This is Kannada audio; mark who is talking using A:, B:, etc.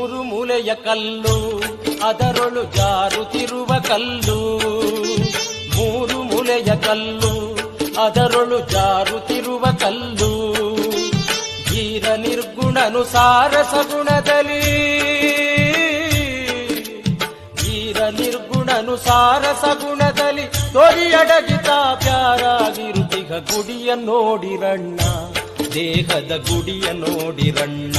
A: ಮೂರು ಮೂಲೆಯ ಕಲ್ಲು ಅದರೊಳು ಜಾರುತ್ತಿರುವ ಕಲ್ಲು, ಮೂರು ಮೂಲೆಯ ಕಲ್ಲು ಅದರೊಳು ಜಾರುತ್ತಿರುವ ಕಲ್ಲು. ಧೀರ ನಿರ್ಗುಣನುಸಾರ ಸಗುಣದಲ್ಲಿ, ಧೀರ ನಿರ್ಗುಣನುಸಾರ ಸಗುಣದಲ್ಲಿ ತೊರಿಯಡಗಿತ ಪ್ಯಾರಾಗಿರುತ್ತಿಗ ಗುಡಿಯ ನೋಡಿರಣ್ಣ, ದೇಹದ ಗುಡಿಯ ನೋಡಿರಣ್ಣ.